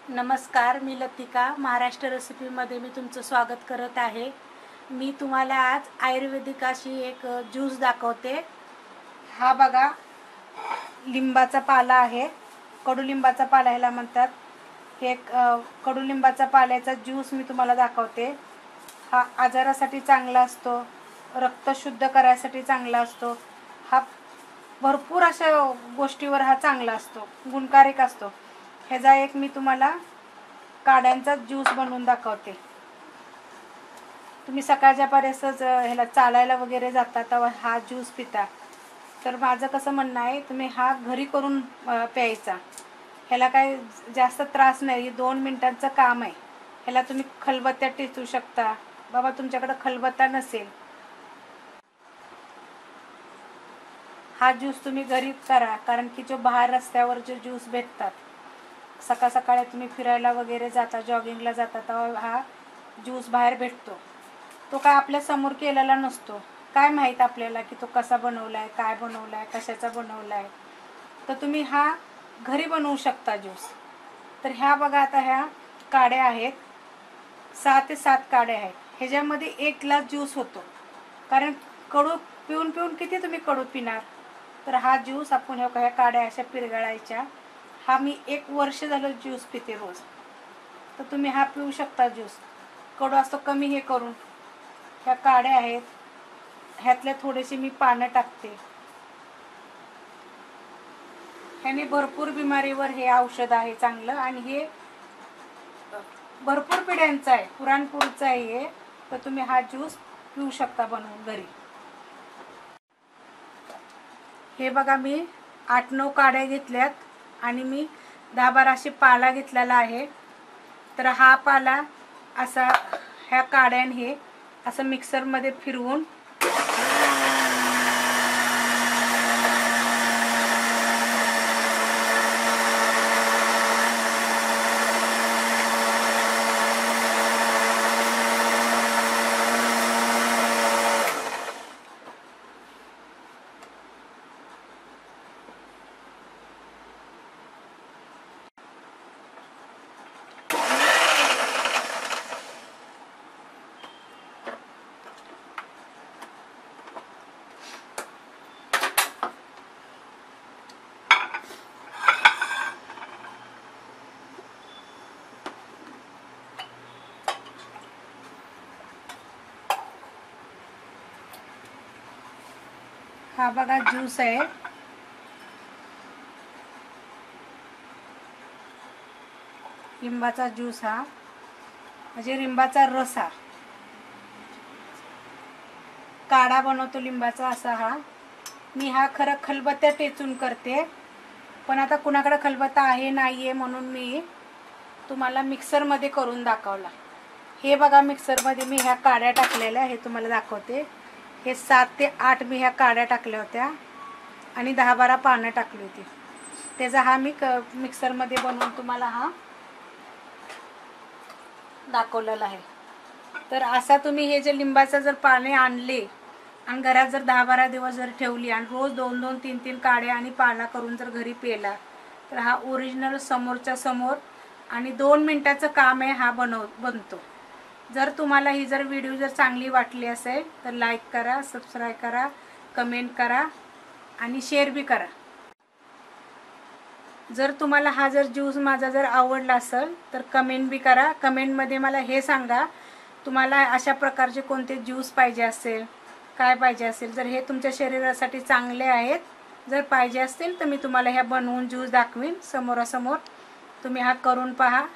नमस्कार, मी लतिका महाराष्ट्र रेसिपीमध्ये मी तुमचं स्वागत करत आहे। मी तुम्हाला आज आयुर्वेदिक अशी एक ज्यूस दाखवते। हा बघा, लिंबाचा पाला आहे, कडुलिंबाचा पाला ह्याला म्हणतात। हे कडुलिंबाचा पाल्याचा ज्यूस मी तुम्हाला दाखवते। हा आजारासाठी चांगला असतो, रक्त शुद्ध करायसाठी चांगला असतो। हा भरपूर अशा गोष्टीवर हा चांगला असतो, गुणकारक असतो। ह्याचा एक मी तुम्हाला काड्यांचा ज्यूस बनवून दाखवते। तुम्ही सकाळच्या परेसच ह्याला चालायला वगैरे जाता तेव्हा हा ज्यूस पिता, तर माझं कसं म्हणणं आहे, तुम्ही हा घरी करून प्यायचा। ह्याला काय जास्त त्रास नाही, 2 मिनिटांचं काम आहे। ह्याला तुम्ही खलबत्त्यात टिचू शकता। बाबा तुमच्याकडे खलबत्ता नसेल, हा ज्यूस तुम्ही घरी करा, कारण की जो बाहेर रस्त्यावर जो ज्यूस भेटतात, सकाळ सकाळी तुम्ही फिरायला वगैरे जाता, जॉगिंगला जाता, तेव्हा हा ज्यूस बाहेर भेटतो। तो काय आपल्या समोर केलेला नसतो, काय माहीत आपल्याला की तो कसा बनवला आहे, काय बनवला आहे, कशाचा बनवला आहे। तर तुम्ही हा घरी बनवू शकता ज्यूस। तर ह्या बघा, आता ह्या काड्या आहेत, 6 ते 7 काड्या आहेत। ह्याच्यामध्ये 1 ग्लास ज्यूस होतो, कारण कडू पिऊन पिऊन किती तुम्ही कडू पिणार। तर हा ज्यूस आपण ह्या काड्या अशा पिरगळायच्या। हा मी 1 वर्ष झालं ज्यूस पिते रोज, तर तुम्ही हा पिऊ शकता ज्यूस। कडू असतो कमी हे करून। ह्या काड्या आहेत, ह्यातल्या थोडेसे मी पानं टाकते। ह्याने भरपूर बिमारीवर हे औषध आहे चांगलं, आणि हे भरपूर पिढ्यांचं आहे, पुराणपूरचं आहे हे। तर तुम्ही हा ज्यूस पिऊ शकता बनवून घरी। हे बघा, मी 8-9 काड्या घेतल्यात आणि मी 10-12 असे पाला घेतलेला आहे। तर हा पाला असा ह्या काड्यान हे असं मिक्सरमध्ये फिरवून हा बघा ज्यूस आहे। लिंबाचा ज्यूस, हा म्हणजे लिंबाचा रस, हा काढा बनवतो लिंबाचा असा हा। मी हा खरं खलबत्त्यात टेचून करते, पण आता कुणाकडे खलबत्ता आहे नाही आहे म्हणून मी तुम्हाला मिक्सरमध्ये करून दाखवला। हे बघा, मिक्सरमध्ये मी ह्या काड्या टाकलेल्या, हे तुम्हाला दाखवते। हे 7 ते 8 मी ह्या काड्या टाकल्या होत्या आणि 10-12 पानं टाकली होती। त्याचा हा मी मिक्सरमध्ये बनवून तुम्हाला हा दाखवलेला आहे। तर असा तुम्ही हे जे लिंबाचं जर पाने आणले आणि घरात जर 10-12 दिवस जर ठेवली आणि रोज 2-2, 3-3 काड्या आणि पाला करून जर घरी पेला, तर हा ओरिजिनल समोरच्या समोर आणि 2 मिनिटाचं काम आहे, हा बनतो। जर तुम्हाला ही जर व्हिडिओ जर चांगली वाटली असेल तर लाईक करा, सबस्क्राईब करा, कमेंट करा आणि शेअर बी करा। जर तुम्हाला हा जर ज्यूस माझा जर आवडला असेल तर कमेंट बी करा। कमेंटमध्ये मला हे सांगा, तुम्हाला अशा प्रकारचे कोणते ज्यूस पाहिजे असेल, काय पाहिजे असेल। जर हे तुमच्या शरीरासाठी चांगले आहेत, जर पाहिजे असतील तर मी तुम्हाला ह्या बनवून ज्यूस दाखवीन समोरासमोर। तुम्ही हा करून पहा।